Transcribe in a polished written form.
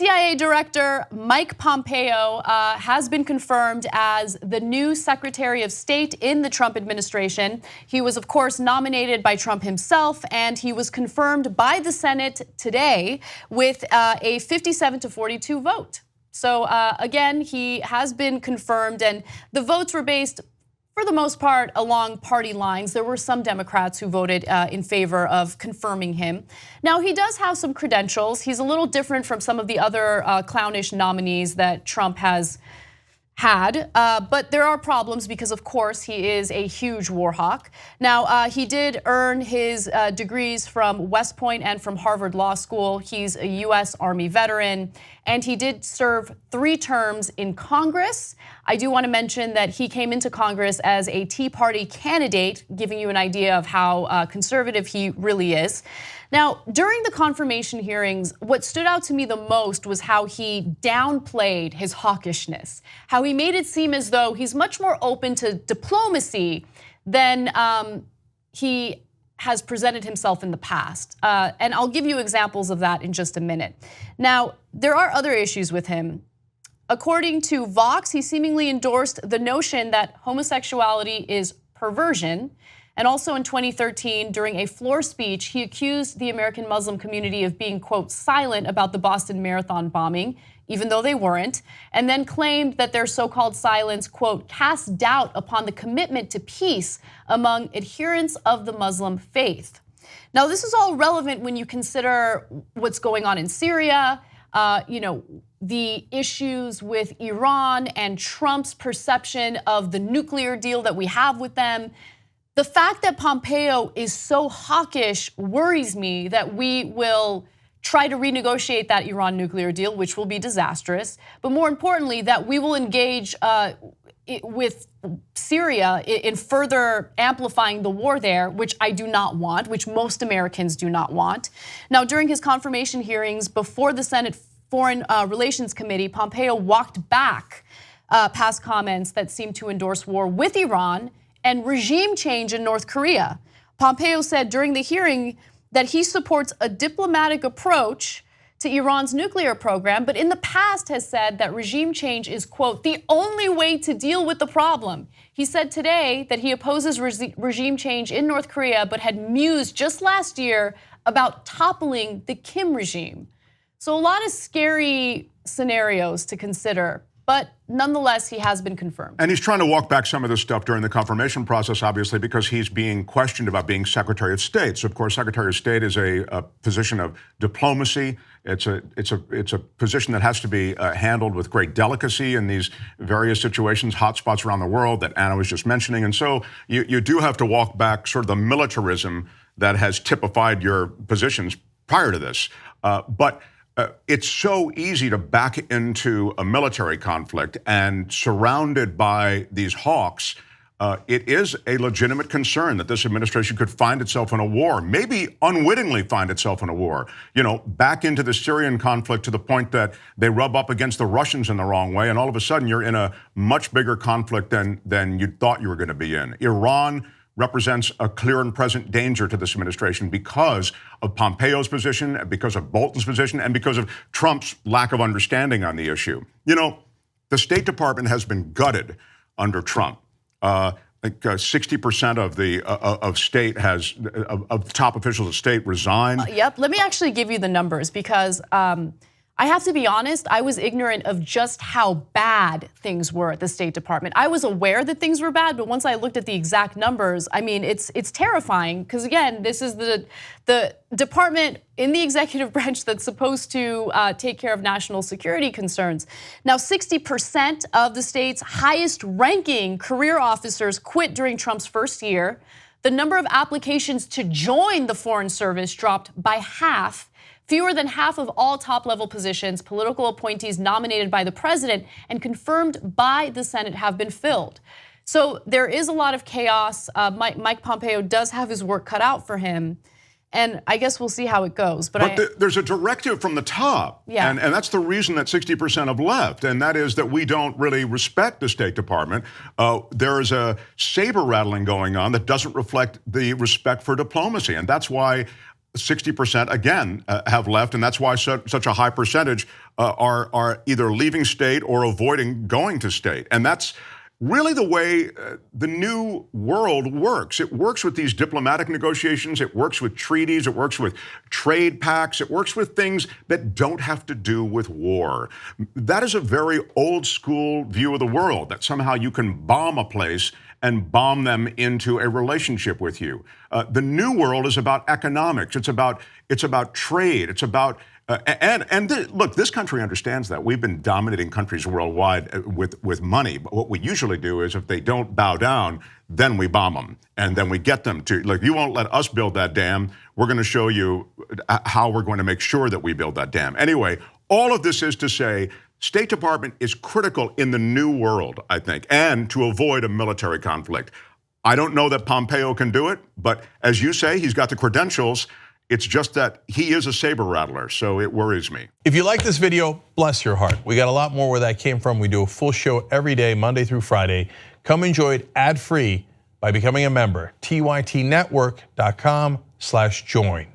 CIA Director Mike Pompeo has been confirmed as the new Secretary of State in the Trump administration. He was, of course, nominated by Trump himself, and he was confirmed by the Senate today with a 57-42 vote. So again, he has been confirmed, and the votes were based, for the most part, along party lines. There were some Democrats who voted in favor of confirming him. Now, he does have some credentials. He's a little different from some of the other clownish nominees that Trump has had, but there are problems because, of course, he is a huge war hawk. Now, he did earn his degrees from West Point and from Harvard Law School. He's a US Army veteran, and he did serve 3 terms in Congress. I do want to mention that he came into Congress as a Tea Party candidate, giving you an idea of how conservative he really is. Now, during the confirmation hearings, what stood out to me the most was how he downplayed his hawkishness, how he made it seem as though he's much more open to diplomacy than he has presented himself in the past. And I'll give you examples of that in just a minute. Now, there are other issues with him. According to Vox, he seemingly endorsed the notion that homosexuality is perversion. And also in 2013, during a floor speech, he accused the American Muslim community of being, quote, silent about the Boston Marathon bombing, even though they weren't, and then claimed that their so-called silence, quote, cast doubt upon the commitment to peace among adherents of the Muslim faith. Now, this is all relevant when you consider what's going on in Syria, the issues with Iran and Trump's perception of the nuclear deal that we have with them. The fact that Pompeo is so hawkish worries me that we will try to renegotiate that Iran nuclear deal, which will be disastrous. But more importantly, that we will engage with Syria in further amplifying the war there, which I do not want, which most Americans do not want. Now, during his confirmation hearings before the Senate Foreign Relations Committee, Pompeo walked back past comments that seemed to endorse war with Iran and regime change in North Korea. Pompeo said during the hearing that he supports a diplomatic approach to Iran's nuclear program, but in the past has said that regime change is, quote, the only way to deal with the problem. He said today that he opposes regime change in North Korea, but had mused just last year about toppling the Kim regime. So a lot of scary scenarios to consider. But nonetheless, he has been confirmed. And he's trying to walk back some of this stuff during the confirmation process, obviously, because he's being questioned about being Secretary of State. So, of course, Secretary of State is a position of diplomacy. It's a position that has to be handled with great delicacy in these various situations, hotspots around the world that Anna was just mentioning. And so you do have to walk back sort of the militarism that has typified your positions prior to this. But it's so easy to back into a military conflict, and surrounded by these hawks, it is a legitimate concern that this administration could find itself in a war, maybe unwittingly find itself in a war, back into the Syrian conflict to the point that they rub up against the Russians in the wrong way, and all of a sudden you're in a much bigger conflict than you thought you were going to be in. Iran represents a clear and present danger to this administration because of Pompeo's position, because of Bolton's position, and because of Trump's lack of understanding on the issue. The State Department has been gutted under Trump. I think 60% of the top officials of state resigned. Yep. Let me actually give you the numbers because I have to be honest, I was ignorant of just how bad things were at the State Department. I was aware that things were bad, but once I looked at the exact numbers, I mean, it's terrifying because again, this is the department in the executive branch that's supposed to take care of national security concerns. Now, 60% of the state's highest ranking career officers quit during Trump's first year. The number of applications to join the Foreign Service dropped by half. Fewer than half of all top-level positions, political appointees nominated by the president and confirmed by the Senate have been filled. So there is a lot of chaos. Mike Pompeo does have his work cut out for him. And I guess we'll see how it goes. But there's a directive from the top. Yeah. And that's the reason that 60% have left. And that is that we don't really respect the State Department. There is a saber rattling going on that doesn't reflect the respect for diplomacy. And that's why 60% again have left, and that's why such a high percentage are either leaving state or avoiding going to state. And that's really the way the new world works. It works with these diplomatic negotiations, it works with treaties, it works with trade pacts, it works with things that don't have to do with war. That is a very old school view of the world, that somehow you can bomb a place and bomb them into a relationship with you. The new world is about economics. It's about trade. It's about look, this country understands that. We've been dominating countries worldwide with money. But what we usually do is, if they don't bow down, then we bomb them, and then we get them to, like, you won't let us build that dam. We're going to show you how we're going to make sure that we build that dam. Anyway, all of this is to say, State Department is critical in the new world, I think, and to avoid a military conflict. I don't know that Pompeo can do it, but as you say, he's got the credentials. It's just that he is a saber rattler, so it worries me. If you like this video, bless your heart. We got a lot more where that came from. We do a full show every day, Monday through Friday. Come enjoy it ad-free by becoming a member. tytnetwork.com/join.